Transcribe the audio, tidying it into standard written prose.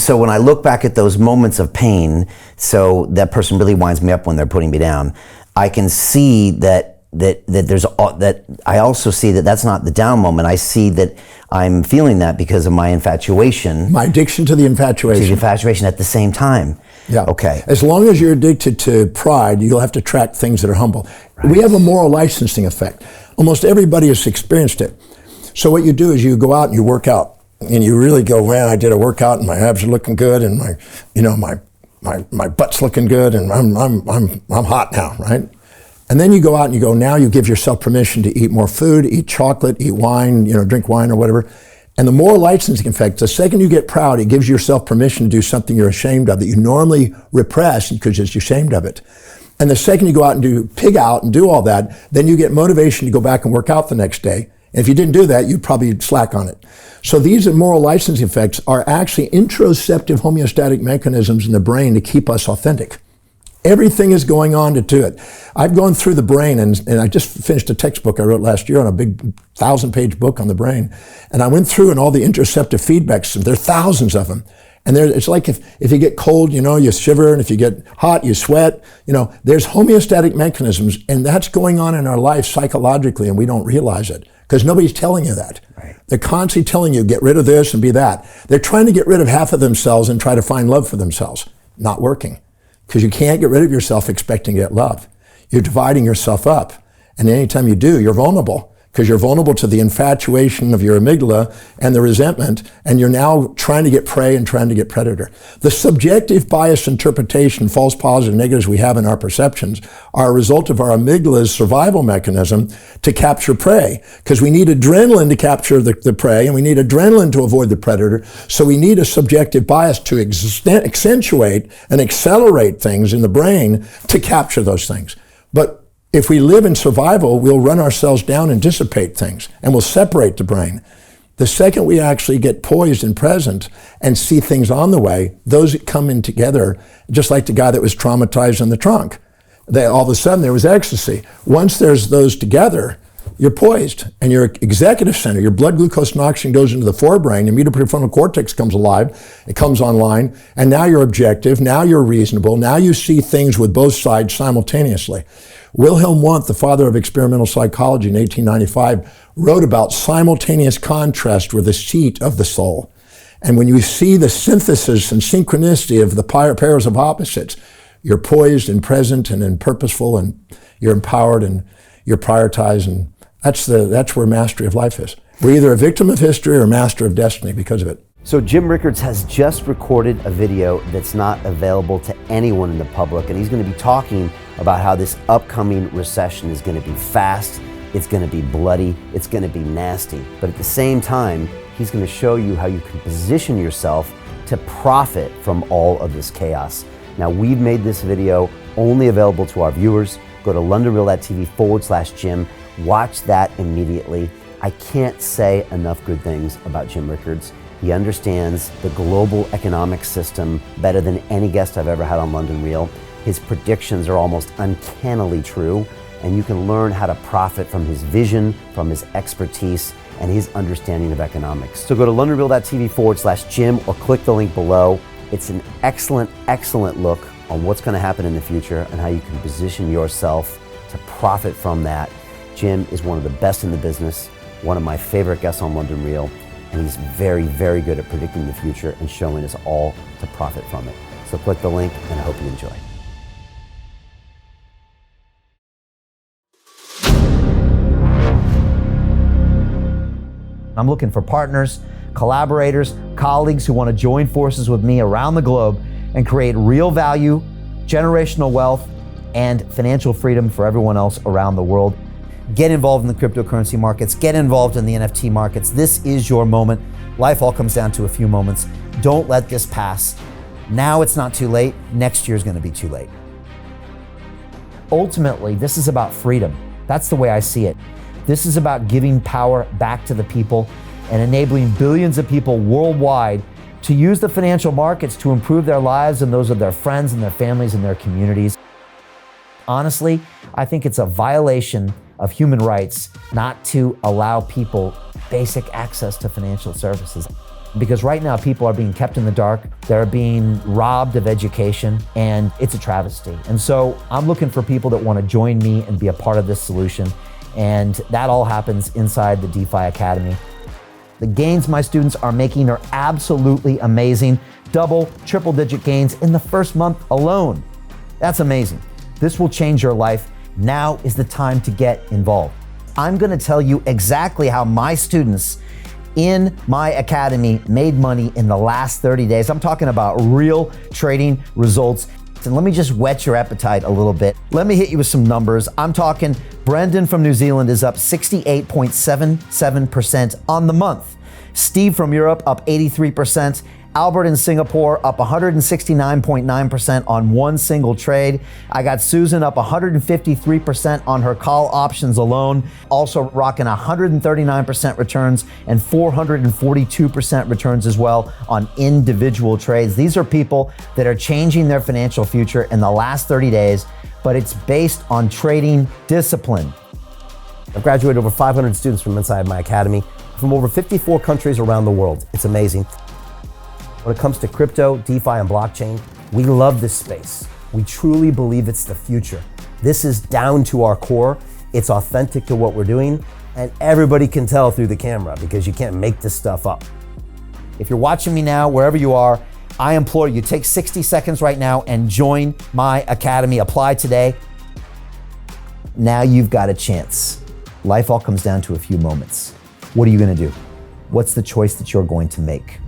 so when I look back at those moments of pain, so that person really winds me up when they're putting me down, I can see that I also see that that's not the down moment. I see that I'm feeling that because of my infatuation. My addiction to the infatuation. To the infatuation at the same time. Yeah. Okay. As long as you're addicted to pride, you'll have to track things that are humble. Right. We have a moral licensing effect. Almost everybody has experienced it. So what you do is you go out and you work out, and you really go, man, I did a workout and my abs are looking good, and my butt's looking good, and I'm hot now, right? And then you go out and you go, now you give yourself permission to eat more food, eat chocolate, eat wine, drink wine or whatever. And the moral licensing effect, the second you get proud, it gives yourself permission to do something you're ashamed of that you normally repress because you're ashamed of it. And the second you go out and pig out and do all that, then you get motivation to go back and work out the next day. And if you didn't do that, you'd probably slack on it. So these moral licensing effects are actually interoceptive homeostatic mechanisms in the brain to keep us authentic. Everything is going on to do it. I've gone through the brain, and I just finished a textbook I wrote last year on a big 1,000-page book on the brain. And I went through and all the interoceptive feedback systems. There are thousands of them. And it's like if you get cold, you shiver, and if you get hot, you sweat. There's homeostatic mechanisms, and that's going on in our life psychologically, and we don't realize it because nobody's telling you that. Right. They're constantly telling you, get rid of this and be that. They're trying to get rid of half of themselves and try to find love for themselves. Not working. Because you can't get rid of yourself expecting to get love. You're dividing yourself up. And anytime you do, you're vulnerable. Because you're vulnerable to the infatuation of your amygdala and the resentment, and you're now trying to get prey and trying to get predator. The subjective bias interpretation, false positive negatives we have in our perceptions are a result of our amygdala's survival mechanism to capture prey. Because we need adrenaline to capture the prey, and we need adrenaline to avoid the predator. So we need a subjective bias to accentuate and accelerate things in the brain to capture those things. But if we live in survival, we'll run ourselves down and dissipate things, and we'll separate the brain. The second we actually get poised and present and see things on the way, those come in together, just like the guy that was traumatized in the trunk. All of a sudden there was ecstasy. Once there's those together, you're poised, and your executive center, your blood glucose and oxygen goes into the forebrain, your medial prefrontal cortex comes alive, it comes online, and now you're objective, now you're reasonable, now you see things with both sides simultaneously. Wilhelm Wundt, the father of experimental psychology in 1895, wrote about simultaneous contrast were the seat of the soul. And when you see the synthesis and synchronicity of the pairs of opposites, you're poised and present and purposeful, and you're empowered and you're prioritized, and that's where mastery of life is. We're either a victim of history or a master of destiny because of it. So Jim Rickards has just recorded a video that's not available to anyone in the public, and he's going to be talking about how this upcoming recession is going to be fast, it's going to be bloody, it's going to be nasty. But at the same time, he's going to show you how you can position yourself to profit from all of this chaos. Now, we've made this video only available to our viewers. Go to londonreal.tv/Jim. Watch that immediately. I can't say enough good things about Jim Rickards. He understands the global economic system better than any guest I've ever had on London Real. His predictions are almost uncannily true, and you can learn how to profit from his vision, from his expertise, and his understanding of economics. So go to londonreal.tv/Jim or click the link below. It's an excellent, excellent look on what's going to happen in the future and how you can position yourself to profit from that. Jim is one of the best in the business, one of my favorite guests on London Real, and he's very, very good at predicting the future and showing us all to profit from it. So click the link, and I hope you enjoy. I'm looking for partners, collaborators, colleagues who want to join forces with me around the globe and create real value, generational wealth, and financial freedom for everyone else around the world. Get involved in the cryptocurrency markets, get involved in the NFT markets. This is your moment. Life all comes down to a few moments. Don't let this pass. Now it's not too late. Next year's going to be too late. Ultimately, this is about freedom. That's the way I see it. This is about giving power back to the people and enabling billions of people worldwide to use the financial markets to improve their lives and those of their friends and their families and their communities. Honestly, I think it's a violation of human rights not to allow people basic access to financial services. Because right now people are being kept in the dark, they're being robbed of education, and it's a travesty. And so I'm looking for people that want to join me and be a part of this solution. And that all happens inside the DeFi Academy. The gains my students are making are absolutely amazing. Double, triple digit gains in the first month alone. That's amazing. This will change your life. Now is the time to get involved. I'm gonna tell you exactly how my students in my academy made money in the last 30 days. I'm talking about real trading results. And let me just whet your appetite a little bit. Let me hit you with some numbers. I'm talking Brendan from New Zealand is up 68.77% on the month. Steve from Europe up 83%. Albert in Singapore up 169.9% on one single trade. I got Susan up 153% on her call options alone, also rocking 139% returns and 442% returns as well on individual trades. These are people that are changing their financial future in the last 30 days, but it's based on trading discipline. I've graduated over 500 students from inside my academy from over 54 countries around the world. It's amazing. When it comes to crypto, DeFi, and blockchain, we love this space. We truly believe it's the future. This is down to our core. It's authentic to what we're doing, and everybody can tell through the camera because you can't make this stuff up. If you're watching me now, wherever you are, I implore you, take 60 seconds right now and join my academy. Apply today. Now you've got a chance. Life all comes down to a few moments. What are you gonna do? What's the choice that you're going to make?